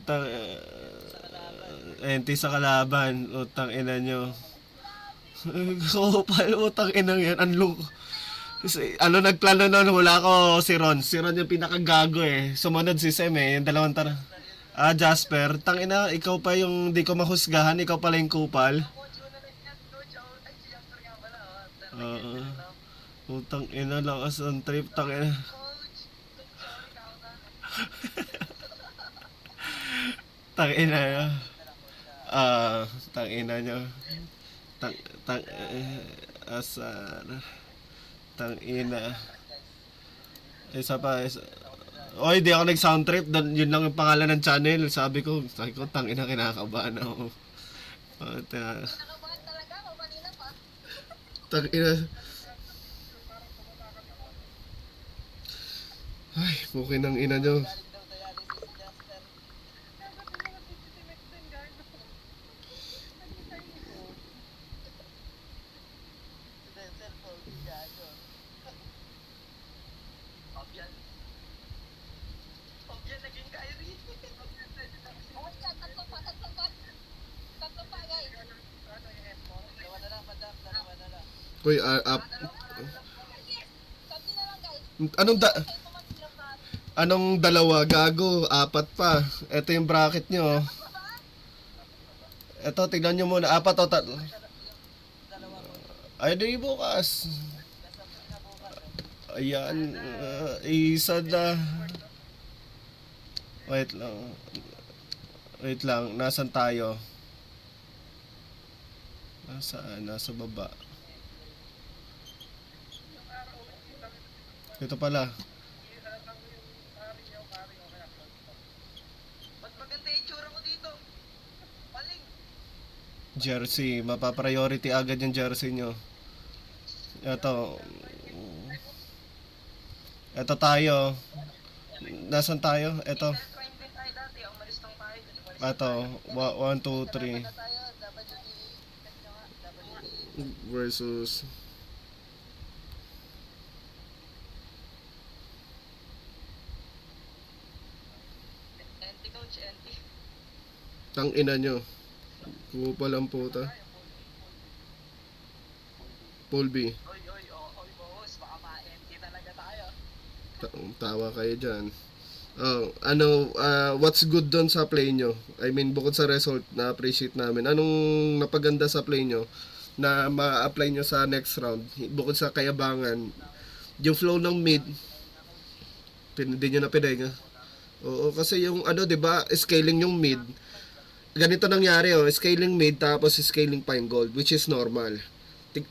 Utang, enti sa kalaban. Utang ina nyo. Kupal, utang ina yan. Ano nagplano nun? Wala ko si Ron. Si Ron yung pinakagago eh. Sumunod si Sem eh. Yung dalawang Jasper. Tangina, ikaw pa yung di ko mahusgahan. Ikaw pala yung kupal. Oo. Utang ina, lakas ang trip. Tangina. Tangina. Tangina nyo. Tang, tang, asar. Tangina. Isa pa, Oy, di ako nag-sound trip. Yun lang yung pangalan ng channel. Sabi ko, tangina, kinakabahan ako. Tangina. Ay, bukin ng ina nyo. Uy, anong dalawa? Gago, apat pa. Ito yung bracket nyo. Ito, tignan nyo muna. Apat o tatlo. Ay, di bukas. Ayan, isa na. Wait lang. Wait lang, nasan tayo? Nasaan? Nasa baba. Ito pala. Jersey, mapapriority agad yung jersey nyo. Ito tayo. Nasaan tayo? Ito. 1, 2, 3. Versus tang ina nyo. Kupal ang puta. Paul B. Tawa kayo dyan. What's good doon sa play nyo? I mean, bukod sa result, na-appreciate namin. Anong napaganda sa play nyo na ma-apply nyo sa next round? Bukod sa kayabangan, yung flow ng mid, hindi nyo na pinay nga. Oo, kasi yung di ba, scaling yung mid. Ganito nangyari scaling mid tapos scaling pa yung gold, which is normal.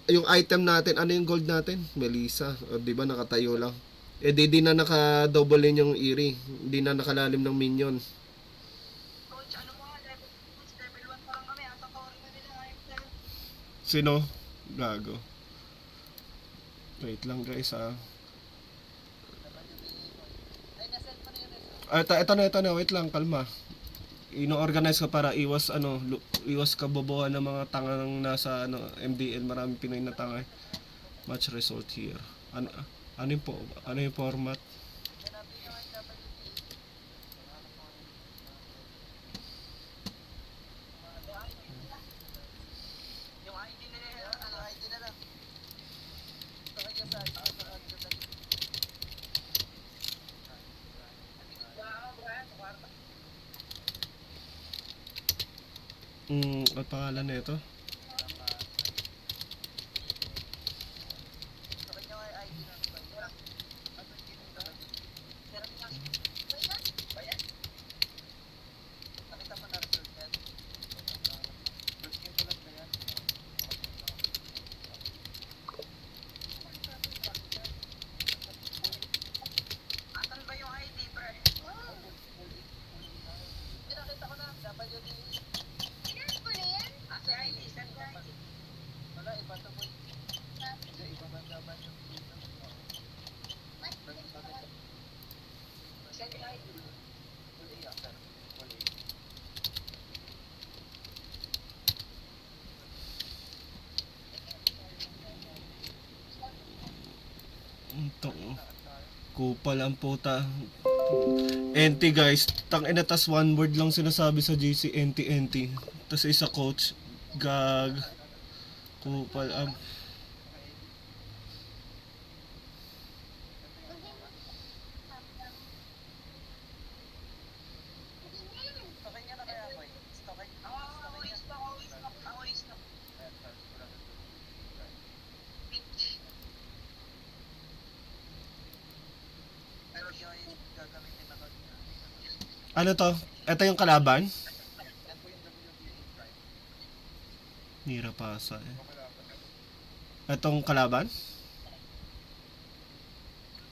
Yung item natin, ano yung gold natin? Melissa, di ba nakatayo lang. Di na naka-double in yung Eerie. Di na nakalalim ng minion. Sino? Gago. Wait lang guys Ito na, wait lang, kalma. Ino-organize ko para iwas kabobohan ng mga tangang nasa MDL. Maraming Pinoy na tanga. Match result here. Ano yung format? Ang pangalan na ito? Kupal ang puta. NT guys, tang ina tas one word lang sinasabi sa GC, NT. Tas isa coach, gag, kupal, ano to? Ito yung kalaban? Nira pasa eh. Etong kalaban?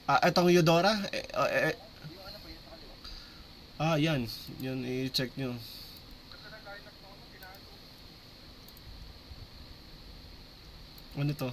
Etong Eudora? Yan. Yun, i-check nyo. Ano to?